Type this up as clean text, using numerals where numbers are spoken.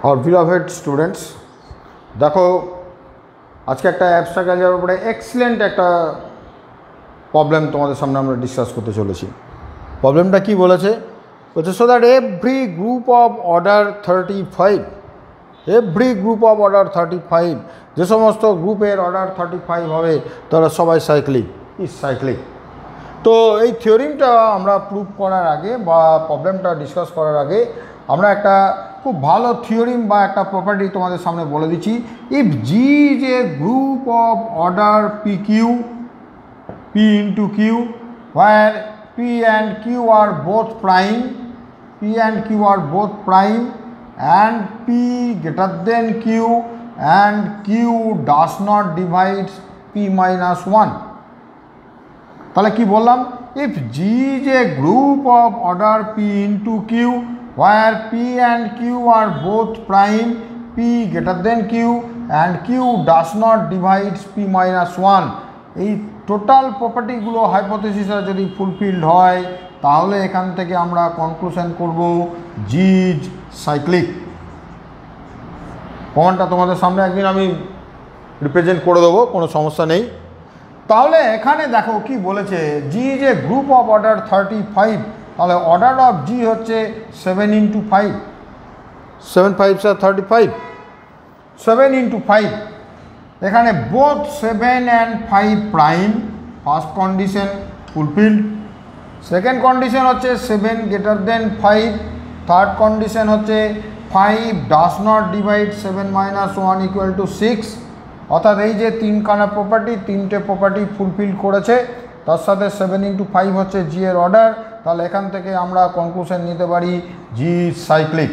और beloved students, देखो आज के एक एब्स्ट्रैक्ट अलजेब्रार উপরে एक्सिलेंट एक प्रॉब्लम तुम्हारे सामने আমরা डिसकास करते चलेছি। प्रॉब्लमটা কি বলেছে? বলেছে so that every group of order 35, every group of order 35 যে সমস্ত গ্রুপের অর্ডার 35 হবে তারা সবাই সাইক্লিক ইজ সাইক্লিক। তো এই থিওরিমটা আমরা প্রুভ করার আগে বা প্রবলেমটা ডিসকাস করার আগে আমরা একটা খুব ভালো থিওরিম বা একটা প্রপার্টি তোমাদের সামনে বলে দিচ্ছি। If G is a group of order P Q, P into Q, where P and Q are both prime, P and Q are both prime and P greater than Q and q does not divide p minus 1 তাহলে কি বললাম? if g is a group of order p into q where p and q are both prime, p greater than q and q does not divide p minus 1, এই total প্রপার্টিগুলো হাইপোথিসিসে যদি fulfilled হয় তাহলে এখান থেকে আমরা কনক্লুশন করব জি is cyclic. প্রমাণটা তোমাদের সামনে একদিন আমি রিপ্রেজেন্ট করে দেবো, কোনো সমস্যা নেই। তাহলে এখানে দেখো কি বলেছে, G is a group of order 35, তাহলে অর্ডার অফ জি হচ্ছে 7 ইন্টু 5, 7 5 35, 7 ইন্টু 5। এখানে both 7 and 5 prime, first condition fulfilled. Second condition হচ্ছে 7 গ্রেটার দেন 5, থার্ড কন্ডিশন হচ্ছে 5 does not divide 7 minus 1 equal to 6। অর্থাৎ এই যে তিনখানা প্রপার্টি, তিনটে প্রপার্টি ফুলফিল করেছে, তার সাথে 7 ইন্টু 5 হচ্ছে জি এর অর্ডার। তাহলে এখান থেকে আমরা কনক্লুশন নিতে পারি জি সাইক্লিক।